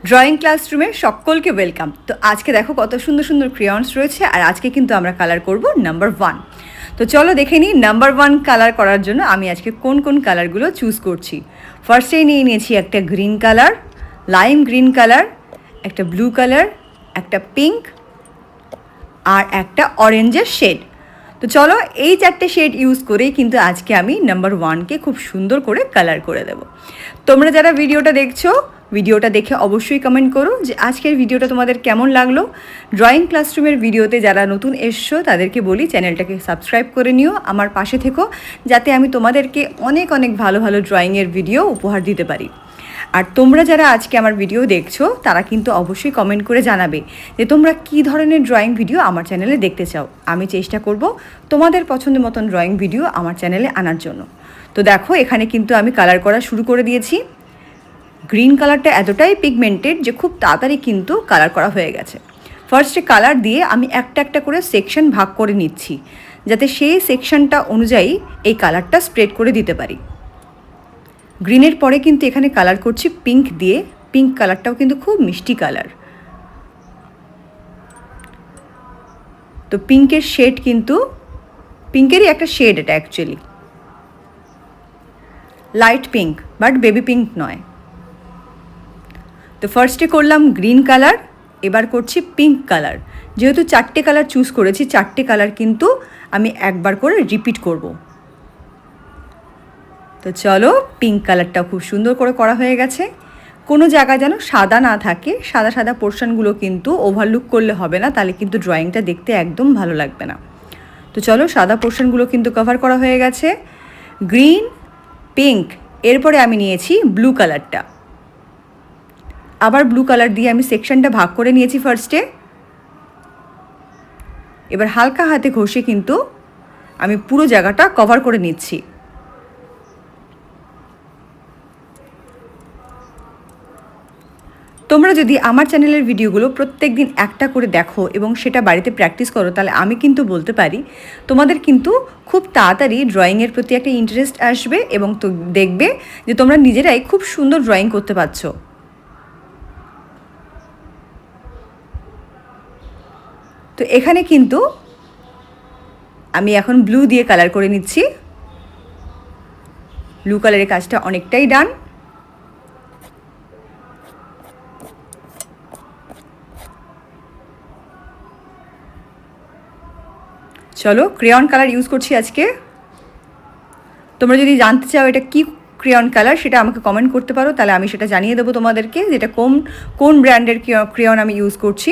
Drawing ক্লাসরুমে সকলকে welcome. তো আজকে দেখো কত সুন্দর সুন্দর ক্রেয়ন্স রয়েছে, আর আজকে কিন্তু আমরা কালার করব নাম্বার 1। তো চলো দেখে নিই নাম্বার 1 কালার করার জন্য আমি আজকে কোন কোন কালারগুলো চুজ করছি। ফার্স্টেই নিয়ে নিয়েছি একটা green colour, lime green colour, একটা ব্লু কালার, একটা পিঙ্ক আর একটা অরেঞ্জের শেড। তো চলো এই 4টে শেড ইউজ করেই কিন্তু আজকে আমি নাম্বার 1কে খুব সুন্দর করে কালার করে দেব। তোমরা যারা ভিডিওটা দেখে অবশ্যই কমেন্ট করো যে আজকের ভিডিওটা তোমাদের কেমন লাগলো। ড্রয়িং ক্লাসরুমের ভিডিওতে যারা নতুন এসছো তাদেরকে বলি চ্যানেলটাকে সাবস্ক্রাইব করে নিও, আমার পাশে থেকো, যাতে আমি তোমাদেরকে অনেক অনেক ভালো ভালো ড্রয়িংয়ের ভিডিও উপহার দিতে পারি। আর তোমরা যারা আজকে আমার ভিডিও দেখছো তারা কিন্তু অবশ্যই কমেন্ট করে জানাবে যে তোমরা কী ধরনের ড্রয়িং ভিডিও আমার চ্যানেলে দেখতে চাও। আমি চেষ্টা করব তোমাদের পছন্দ মতন ড্রয়িং ভিডিও আমার চ্যানেলে আনার জন্য। তো দেখো এখানে কিন্তু আমি কালার করা শুরু করে দিয়েছি। গ্রিন কালারটা এতটাই পিগমেন্টেড যে খুব তাড়াতাড়ি কিন্তু কালার করা হয়ে গেছে। ফার্স্টে কালার দিয়ে আমি একটা একটা করে সেকশন ভাগ করে নিচ্ছি, যাতে সেই সেকশনটা অনুযায়ী এই কালারটা স্প্রেড করে দিতে পারি। গ্রিনের পরে কিন্তু এখানে কালার করছি পিঙ্ক দিয়ে। পিঙ্ক কালারটাও কিন্তু খুব মিষ্টি কালার। তো পিঙ্কের শেড কিন্তু পিঙ্কেরই একটা শেড, এটা actually light pink but baby pink নয়। তো ফার্স্টে করলাম গ্রিন কালার, এবার করছি পিঙ্ক কালার। যেহেতু 4টে কালার চুজ করেছি, 4টে কালার কিন্তু আমি একবার করে রিপিট করব। তো চলো পিঙ্ক কালারটাও খুব সুন্দর করে করা হয়ে গেছে। কোনো জায়গায় যেন সাদা না থাকে, সাদা সাদা পোর্শনগুলো কিন্তু ওভারলুক করলে হবে না, তাহলে কিন্তু ড্রয়িংটা দেখতে একদম ভালো লাগবে না। তো চলো সাদা পোর্শনগুলো কিন্তু কভার করা হয়ে গেছে। গ্রিন, পিঙ্ক, এরপরে আমি নিয়েছি ব্লু কালারটা। আবার ব্লু কালার দিয়ে আমি সেকশনটা ভাগ করে নিয়েছি ফার্স্টে। এবার হালকা হাতে ঘষে কিন্তু আমি পুরো জায়গাটা কভার করে নিচ্ছি। তোমরা যদি আমার চ্যানেলের ভিডিওগুলো প্রত্যেক দিন একটা করে দেখো এবং সেটা বাড়িতে প্র্যাকটিস করো, তাহলে আমি কিন্তু বলতে পারি তোমাদের কিন্তু খুব তাড়াতাড়ি ড্রয়িংয়ের প্রতি একটা ইন্টারেস্ট আসবে এবং তো দেখবে যে তোমরা নিজেরাই খুব সুন্দর ড্রয়িং করতে পারছো। তো এখানে কিন্তু আমি এখন ব্লু দিয়ে কালার করে নিচ্ছি। ব্লু কালারের কাজটা অনেকটাই ডান। চলো ক্রেয়ন কালার ইউজ করছি আজকে। তোমরা যদি জানতে চাও এটা কি ক্রেয়ন কালার, সেটা আমাকে কমেন্ট করতে পারো, তাহলে আমি সেটা জানিয়ে দেবো তোমাদেরকে যেটা কোন ব্র্যান্ডের ক্রেয়ন আমি ইউজ করছি।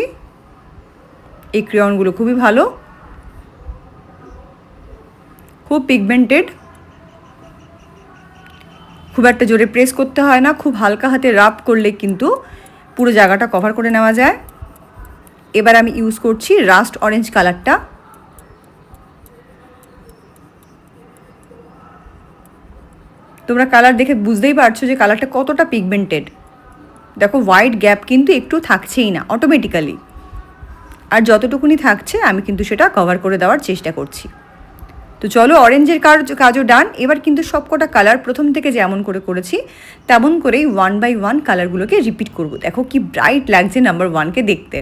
এই ক্রেয়নগুলো খুবই ভালো, খুব পিগমেন্টেড, খুব একটা জোরে প্রেস করতে হয় না, খুব হালকা হাতে রাব করলে কিন্তু পুরো জায়গাটা কভার করে নেওয়া যায়। এবার আমি ইউজ করছি রাস্ট অরেঞ্জ কালারটা। তোমরা কালার দেখে বুঝতেই পারছো যে কালারটা কতটা পিগমেন্টেড। দেখো হোয়াইট গ্যাপ কিন্তু একটু থাকছেই না অটোমেটিক্যালি, আর যতটুকুনি থাকছে আমি কিন্তু সেটা কভার করে দেওয়ার চেষ্টা করছি। তো চলো অরেঞ্জের কাজও ডান। এবার কিন্তু সবকটা কালার প্রথম থেকে যেমন করে করেছি তেমন করেই 1 বাই 1 কালারগুলোকে রিপিট করব। দেখো কি ব্রাইট লাগছে নাম্বার 1কে দেখতে।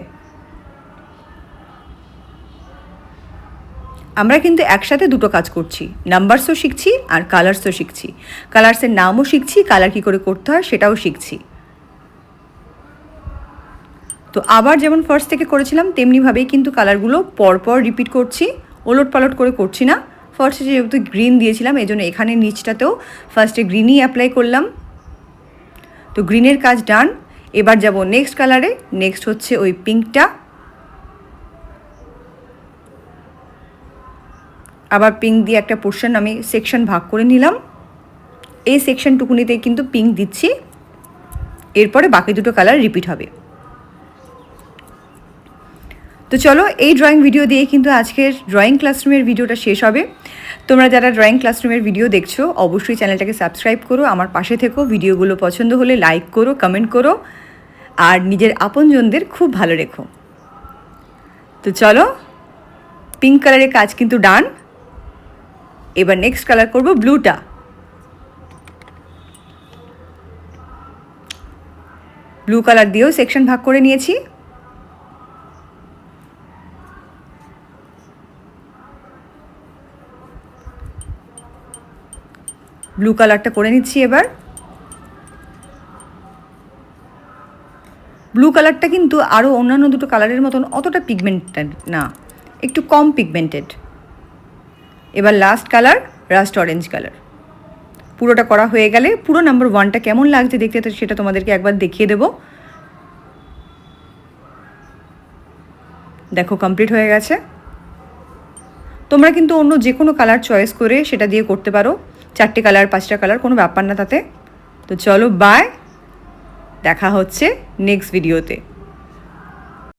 আমরা কিন্তু একসাথে দুটো কাজ করছি, নাম্বারসও শিখছি আর কালার্সও শিখছি। কালার্সের নামও শিখছি, কালার কী করে করতে হয় সেটাও শিখছি। তো আবার যেমন ফার্স্ট থেকে করেছিলাম তেমনিভাবেই কিন্তু কালারগুলো পরপর রিপিট করছি, ওলট পালট করে করছি না। ফার্স্টে যেহেতু গ্রিন দিয়েছিলাম এই জন্য এখানে নিচটাতেও ফার্স্টে গ্রিনই অ্যাপ্লাই করলাম। তো গ্রিনের কাজ ডান। এবার যাব নেক্সট কালারে। নেক্সট হচ্ছে ওই পিঙ্কটা। আবার পিঙ্ক দিয়ে একটা পোর্শন আমি সেকশন ভাগ করে নিলাম। এই সেকশনটুকুনিতে কিন্তু পিঙ্ক দিচ্ছি, এরপরে বাকি দুটো কালার রিপিট হবে। তো চলো এই ড্রয়িং ভিডিও দিয়ে কিন্তু আজকের ড্রয়িং ক্লাসরুমের ভিডিওটা শেষ হবে। তোমরা যারা ড্রয়িং ক্লাসরুমের ভিডিও দেখছো অবশ্যই চ্যানেলটাকে সাবস্ক্রাইব করো, আমার পাশে থেকো, ভিডিওগুলো পছন্দ হলে লাইক করো, কমেন্ট করো, আর নিজের আপনজনদের খুব ভালো রেখো। তো চলো পিঙ্ক কালারের কাজ কিন্তু ডান। এবার নেক্সট কালার করব ব্লুটা। ব্লু কালার দিয়েও সেকশন ভাগ করে নিয়েছি। ব্লু কালারটা করে নিচ্ছি এবার। ব্লু কালারটা কিন্তু আরও অন্যান্য দুটো কালারের মতন অতটা পিগমেন্টেড না, একটু কম পিগমেন্টেড। এবার last colour rushed orange colour. পুরোটা করা হয়ে গেলে পুরো নাম্বার 1টা কেমন লাগছে দেখতে সেটা তোমাদেরকে একবার দেখিয়ে দেবো। দেখো কমপ্লিট হয়ে গেছে। তোমরা কিন্তু অন্য যে কোনো কালার চয়েস করে সেটা দিয়ে করতে পারো, 4টে কালার 5টা কালার কোনো ব্যাপার না তাতে। তো চলো বাই, দেখা হচ্ছে নেক্সট ভিডিওতে।